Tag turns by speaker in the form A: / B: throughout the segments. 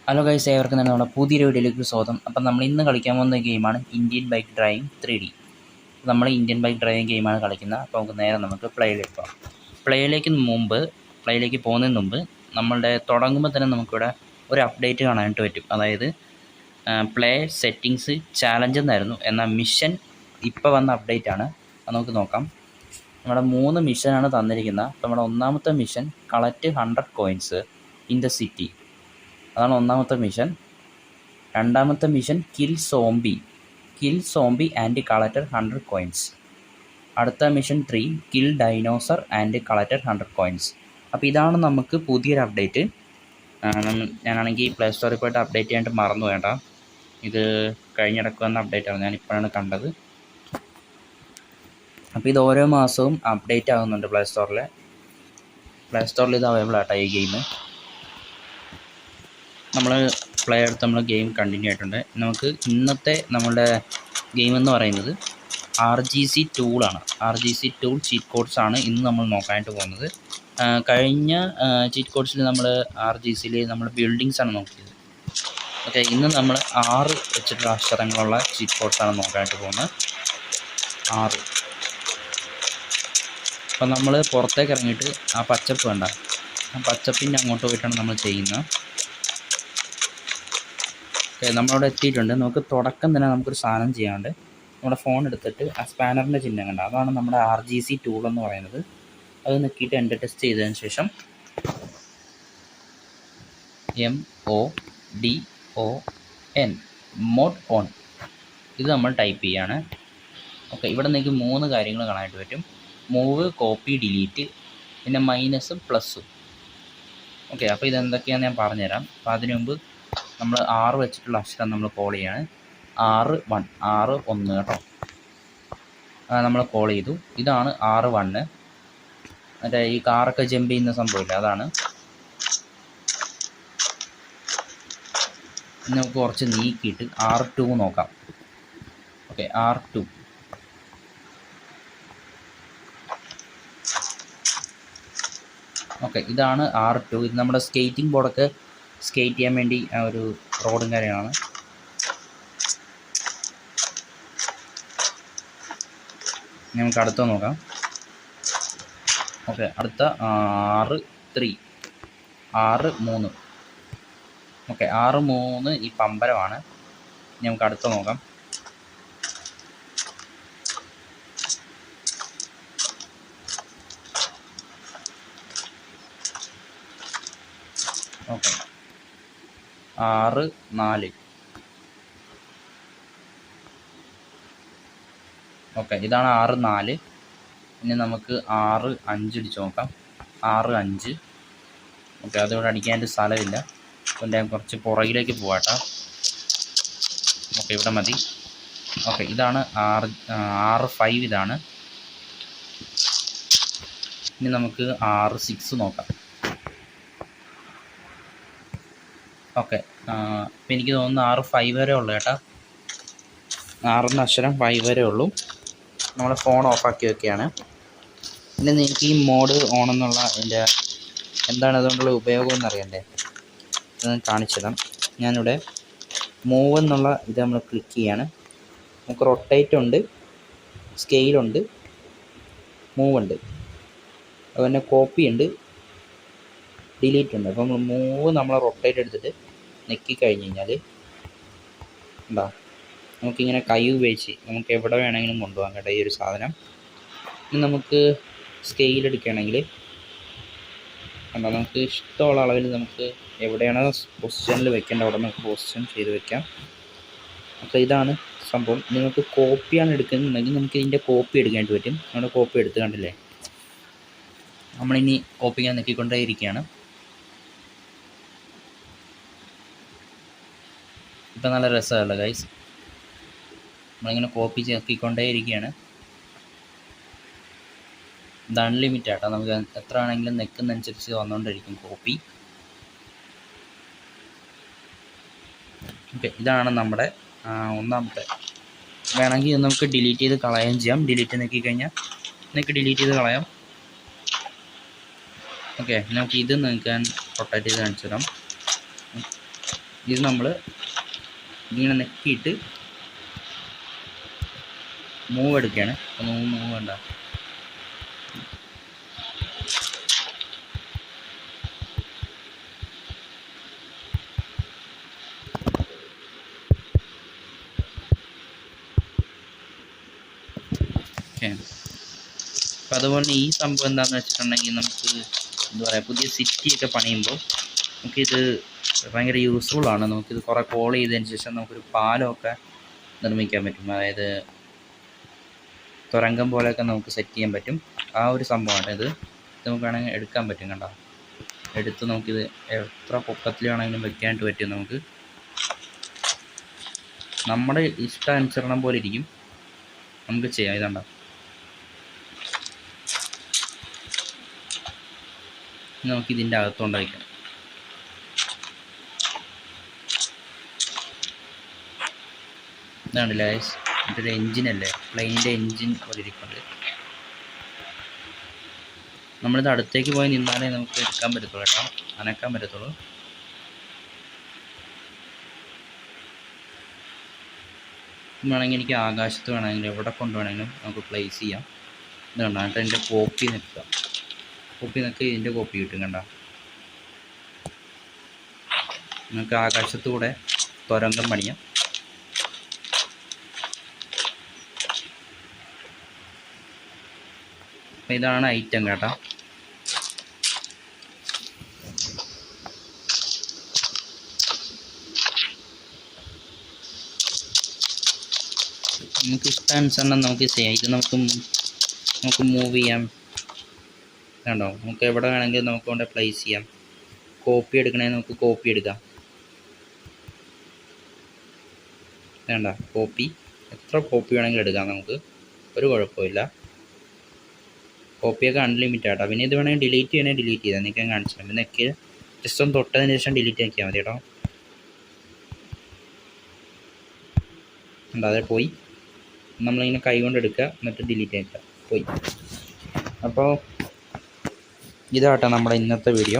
A: Hello guys, ഏവർക്കും തന്നെ നമ്മുടെ പുതിയൊരു വീഡിയോയിലേക്ക് സ്വാഗതം. അപ്പം നമ്മൾ ഇന്ന് കളിക്കാൻ പോകുന്ന ഗെയിമാണ് ഇന്ത്യൻ ബൈക്ക് ഡ്രൈവിംഗ് 3D. നമ്മൾ ഇന്ത്യൻ ബൈക്ക് ഡ്രൈവിംഗ് ഗെയിമാണ് കളിക്കുന്നത്. അപ്പോൾ നമുക്ക് പ്ലേയിലേക്ക് പോകാം. പ്ലേയിലേക്ക് പോകുന്നതിന് മുമ്പ് നമ്മളുടെ തുടങ്ങുമ്പോൾ തന്നെ നമുക്കിവിടെ ഒരു അപ്ഡേറ്റ് കാണാനായിട്ട് പറ്റും. അതായത് പ്ലേ സെറ്റിങ്സ് ചാലഞ്ച് എന്നായിരുന്നു, എന്നാൽ മിഷൻ ഇപ്പോൾ വന്ന അപ്ഡേറ്റ് ആണ്. അത് നമുക്ക് നോക്കാം. നമ്മുടെ 3 മിഷനാണ് തന്നിരിക്കുന്നത്. അപ്പോൾ നമ്മുടെ ഒന്നാമത്തെ mission collect 100 coins in the city, അതാണ് ഒന്നാമത്തെ മിഷൻ. രണ്ടാമത്തെ mission kill zombie and collector 100 coins. അടുത്ത mission 3 kill dinosaur and collector 100 coins. അപ്പോൾ ഇതാണ് നമുക്ക് പുതിയൊരു അപ്ഡേറ്റ്. ഞാനാണെങ്കിൽ പ്ലേ സ്റ്റോറിൽ പോയിട്ട് അപ്ഡേറ്റ് ചെയ്യാനായിട്ട് മറന്നു വേണ്ട. ഇത് കഴിഞ്ഞിടക്ക് വന്ന അപ്ഡേറ്റാണ്, ഞാനിപ്പോഴാണ് കണ്ടത്. അപ്പോൾ ഇത് ഓരോ മാസവും അപ്ഡേറ്റ് ആകുന്നുണ്ട് പ്ലേ സ്റ്റോറിൽ. ഇത് അവൈലബിൾ ആട്ടോ ഈ ഗെയിം. നമ്മൾ പ്ലേ എടുത്ത് നമ്മൾ ഗെയിം കണ്ടിന്യൂ ആയിട്ടുണ്ട്. നമുക്ക് ഇന്നത്തെ നമ്മളുടെ ഗെയിം എന്ന് പറയുന്നത് RGC ടൂളാണ്. RGC ടൂൾ ചീറ്റ് കോഡ്സ് ആണ് ഇന്ന് നമ്മൾ നോക്കാനായിട്ട് പോകുന്നത്. കഴിഞ്ഞ ചീറ്റ് കോഡ്സിൽ നമ്മൾ RGCയിൽ നമ്മൾ ബിൽഡിങ്സ് ആണ് നോക്കിയത്. ഓക്കെ, ഇന്ന് നമ്മൾ 6 വെച്ചിട്ടുള്ള അക്ഷരങ്ങളുള്ള ചീറ്റ് കോഡ്സാണ് നോക്കാനായിട്ട് പോകുന്നത്. 6. അപ്പം നമ്മൾ പുറത്തേക്ക് ഇറങ്ങിയിട്ട് ആ പച്ചപ്പ് വേണ്ട, ആ പച്ചപ്പിൻ്റെ അങ്ങോട്ട് പോയിട്ടാണ് നമ്മൾ ചെയ്യുന്നത്. ഓക്കെ, നമ്മളവിടെ എത്തിയിട്ടുണ്ട്. നമുക്ക് തുടക്കം തന്നെ നമുക്കൊരു സാധനം ചെയ്യാണ്ട് നമ്മുടെ ഫോൺ എടുത്തിട്ട് ആ സ്പാനറിൻ്റെ ചിഹ്നം കണ്ട, അതാണ് നമ്മുടെ RGC ടൂൾ എന്ന് പറയുന്നത്. അത് നോക്കിയിട്ട് എൻ്റെ ടെസ്റ്റ് ചെയ്തതിന് ശേഷം MODON മോഡ് ഓൺ ഇത് നമ്മൾ ടൈപ്പ് ചെയ്യാണ്. ഓക്കെ, ഇവിടെ നിങ്ങൾക്ക് 3 കാര്യങ്ങൾ കാണാനായിട്ട് പറ്റും. മൂവ്, കോപ്പി, ഡിലീറ്റ്, പിന്നെ മൈനസും പ്ലസ്സും. ഓക്കെ, അപ്പോൾ ഇതെന്തൊക്കെയാണെന്ന് ഞാൻ പറഞ്ഞുതരാം. അപ്പോൾ അതിനു മുമ്പ് നമ്മൾ 6 വെച്ചിട്ടുള്ള അക്ഷരം നമ്മൾ കോൾ ചെയ്യാണ്. 6 കേട്ടോ, നമ്മൾ കോൾ ചെയ്തു. ഇതാണ് 6 മറ്റേ ഈ കാറൊക്കെ ജമ്പ് ചെയ്യുന്ന സംഭവമില്ല, അതാണ്. നമുക്ക് കുറച്ച് നീക്കിയിട്ട് 6 നോക്കാം. ഓക്കെ, 6. ഓക്കെ, ഇതാണ് 6. ഇത് നമ്മുടെ സ്കേറ്റിംഗ് ബോർഡൊക്കെ സ്കേറ്റ് ചെയ്യാൻ വേണ്ടി ഒരു റോഡും കാര്യമാണ്. നമുക്ക് അടുത്ത നോക്കാം. ഓക്കെ, അടുത്ത 6-3. ഓക്കെ, 6-3 ഈ പമ്പരമാണ്. നമുക്ക് അടുത്ത നോക്കാം. ഓക്കെ, 6-4. ഓക്കെ, ഇതാണ് 6-4. ഇനി നമുക്ക് 6-5 അടിച്ച് നോക്കാം. 6-5. ഓക്കെ, അതിവിടെ അടിക്കാനായിട്ട് സ്ഥലമില്ല, അപ്പോൾ ഞാൻ കുറച്ച് പുറകിലേക്ക് പോകാട്ടോ. ഓക്കെ, ഇവിടെ മതി. ഓക്കെ, ഇതാണ് 6-5 ഇതാണ്. ഇനി നമുക്ക് 6-6 നോക്കാം. ഓക്കെ, അപ്പോൾ എനിക്ക് തോന്നുന്നു 6-5 വരെ ഉള്ളൂ കേട്ടോ. 6 അക്ഷരം 5 വരെ ഉള്ളൂ. നമ്മൾ ഫോൺ ഓഫാക്കി വെക്കുകയാണ്. പിന്നെ നിങ്ങൾക്ക് ഈ മോഡ് ഓൺ എന്നുള്ള ഇതിൻ്റെ എന്താണ് അതുകൊണ്ടുള്ള ഉപയോഗം എന്നറിയണ്ടേ, അത് കാണിച്ചു തരാം. ഞാനിവിടെ മൂവ് എന്നുള്ള ഇത് നമ്മൾ ക്ലിക്ക് ചെയ്യാണ്. നമുക്ക് റൊട്ടേറ്റ് ഉണ്ട്, സ്കെയിലുണ്ട്, മൂവ് ഉണ്ട്, അതുപോലെ കോപ്പി ഉണ്ട്, ഡിലീറ്റ് ഉണ്ട്. അപ്പം മൂവ് നമ്മൾ റൊട്ടേറ്റ് എടുത്തിട്ട് നെക്കി കഴിഞ്ഞ് കഴിഞ്ഞാൽ എന്താ, നമുക്കിങ്ങനെ കൈ ഉപയോഗിച്ച് നമുക്ക് എവിടെ വേണമെങ്കിലും കൊണ്ടുപോകാൻ കേട്ടോ ഈ ഒരു സാധനം. ഇനി നമുക്ക് സ്കെയിൽ എടുക്കുകയാണെങ്കിൽ കണ്ടോ, നമുക്ക് ഇഷ്ടമുള്ള അളവിൽ നമുക്ക് എവിടെയാണോ പൊസിഷനിൽ വെക്കേണ്ട അവിടെ നമുക്ക് പൊസിഷൻ ചെയ്ത് വെക്കാം. അപ്പോൾ ഇതാണ് സംഭവം. നിങ്ങൾക്ക് കോപ്പിയാണ് എടുക്കുന്നുണ്ടെങ്കിൽ നമുക്ക് ഇതിൻ്റെ കോപ്പി എടുക്കാനായിട്ട് പറ്റും. നമ്മുടെ കോപ്പി എടുത്ത് കണ്ടില്ലേ, നമ്മളിനി കോപ്പി ചെയ്യാൻ നോക്കിക്കൊണ്ടേ ഇരിക്കുകയാണ്. ഇപ്പം നല്ല രസമല്ല ഗൈസ്, നമ്മളിങ്ങനെ കോപ്പി നോക്കിക്കൊണ്ടേ ഇരിക്കുകയാണ്. ഇത് അൺലിമിറ്റഡ് ആട്ടോ, നമുക്ക് എത്ര വേണമെങ്കിലും നെക്കുന്നതനുസരിച്ച് വന്നുകൊണ്ടിരിക്കും കോപ്പി. ഓക്കെ, ഇതാണ് നമ്മുടെ ഒന്നാമത്തെ. വേണമെങ്കിൽ നമുക്ക് ഡിലീറ്റ് ചെയ്ത് കളയാൻ ചെയ്യാം. ഡിലീറ്റ് നോക്കി കഴിഞ്ഞാൽ നിങ്ങൾക്ക് ഡിലീറ്റ് ചെയ്ത് കളയാം. ഓക്കെ, നമുക്ക് ഇത് നിങ്ങൾക്ക് ഞാൻ റൊട്ടേറ്റ് ചെയ്ത് കാണിച്ചു തരാം. ഇത് നമ്മൾ ഇങ്ങനെ നെക്കിയിട്ട് മൂവ് എടുക്കുകയാണ്. മൂവ് വേണ്ട, ഓക്കെ. അപ്പോൾ അതുപോലെ ഈ സംഭവം എന്താണെന്ന് വെച്ചിട്ടുണ്ടെങ്കിൽ നമുക്ക് എന്താ പറയുക, പുതിയ സിറ്റിയൊക്കെ പണിയുമ്പോൾ നമുക്കിത് ഭയങ്കര യൂസ്ഫുള്ളാണ്. നമുക്കിത് കുറേ കോൾ ചെയ്തതിന് ശേഷം നമുക്കൊരു പാലമൊക്കെ നിർമ്മിക്കാൻ പറ്റും. അതായത് തുരങ്കം പോലെയൊക്കെ നമുക്ക് സെറ്റ് ചെയ്യാൻ പറ്റും. ആ ഒരു സംഭവമാണ് ഇത്. നമുക്ക് വേണമെങ്കിൽ എടുക്കാൻ പറ്റും. കണ്ടോ, എടുത്ത് നമുക്കിത് എത്ര പൊക്കത്തിൽ വേണമെങ്കിലും വെക്കാനായിട്ട് പറ്റും. നമുക്ക് നമ്മുടെ ഇഷ്ടാനുസരണം പോലെ ഇരിക്കും, നമുക്ക് ചെയ്യാം. ഇതുണ്ടോ, നമുക്കിതിൻ്റെ അകത്തോണ്ട് വയ്ക്കാം. ഇതാണല്ലേ മറ്റൊരു എൻജിനല്ലേ, പ്ലെയിനിൻ്റെ എൻജിൻ പോലെ ഇരിക്കുന്നത്. നമ്മളിത് അടുത്തേക്ക് പോയി നിന്നാലേ നമുക്ക് എടുക്കാൻ പറ്റത്തുള്ളൂ കേട്ടോ, അനക്കാൻ പറ്റത്തുള്ളൂ. വേണമെങ്കിൽ എനിക്ക് ആകാശത്ത് വേണമെങ്കിലും എവിടെ കൊണ്ടുവേണമെങ്കിലും നമുക്ക് പ്ലേസ് ചെയ്യാം. ഇതുണ്ട്, എന്നിട്ട് എൻ്റെ കോപ്പി നിൽക്കുക. കോപ്പി നിൽക്കുക, ഇതിൻ്റെ കോപ്പി കിട്ടും. കണ്ട, നമുക്ക് ആകാശത്ത് കൂടെ തുരങ്കം പണിയാം. അപ്പം ഇതാണ് ഐറ്റം കേട്ടോ. നമുക്ക് ഇഷ്ടാനുസരണം നമുക്ക് ചെയ്യാം. ഇത് നമുക്ക് മൂവ് ചെയ്യാം. കണ്ടോ, നമുക്ക് എവിടെ വേണമെങ്കിലും നമുക്ക് കൊണ്ട് പ്ലേസ് ചെയ്യാം. കോപ്പി എടുക്കണമെങ്കിൽ നമുക്ക് കോപ്പി എടുക്കാം. വേണ്ട, കോപ്പി എത്ര കോപ്പി വേണമെങ്കിലും എടുക്കാം, നമുക്ക് ഒരു കുഴപ്പമില്ല. കോപ്പിയൊക്കെ അൺലിമിറ്റഡ് ആട്ടോ. പിന്നെ ഇത് വേണമെങ്കിൽ ഡിലീറ്റ് ചെയ്യണമെങ്കിൽ ഡിലീറ്റ് ചെയ്താൽ നിങ്ങൾക്ക് ഞാൻ കാണിച്ചു തരാം. പിന്നെ ജസ്റ്റ് ഒന്ന് തൊട്ടതിന് ശേഷം ഡിലീറ്റ് ആക്കിയാൽ മതി കേട്ടോ. അതെ, പോയി. നമ്മളിങ്ങനെ കൈ കൊണ്ട് എടുക്കുക, എന്നിട്ട് ഡിലീറ്റ് ആക്കുക, പോയി. അപ്പോൾ ഇതാട്ടോ നമ്മുടെ ഇന്നത്തെ വീഡിയോ.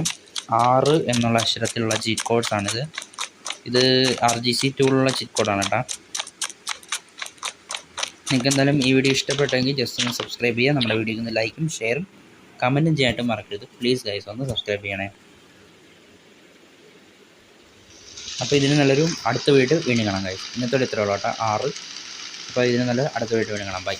A: 6 എന്നുള്ള അക്ഷരത്തിലുള്ള ചീറ്റ് കോഡ്സാണിത്. ഇത് RGC ടൂളിലുള്ള ചീറ്റ് കോഡാണ് കേട്ടോ. നിങ്ങൾക്ക് എന്തായാലും ഈ വീഡിയോ ഇഷ്ടപ്പെട്ടെങ്കിൽ ജസ്റ്റ് ഒന്ന് സബ്സ്ക്രൈബ് ചെയ്യുക. നമ്മുടെ വീഡിയോക്ക് ഒന്ന് ലൈക്കും ഷെയറും കമൻറ്റും ചെയ്യാനായിട്ട് മറക്കരുത്. പ്ലീസ് ഗൈസ്, ഒന്ന് സബ്സ്ക്രൈബ് ചെയ്യണേ. അപ്പോൾ ഇതിന് നല്ലൊരു അടുത്ത വീഡിയോ വീണ്ടും കാണാം ഗൈസ്. ഇന്നത്തോടെ ഇത്രയുള്ളൂ കേട്ടോ, 6. അപ്പോൾ ഇതിന് നല്ല അടുത്ത വീഡിയോ വീണ്ടും കാണാം. ബൈ.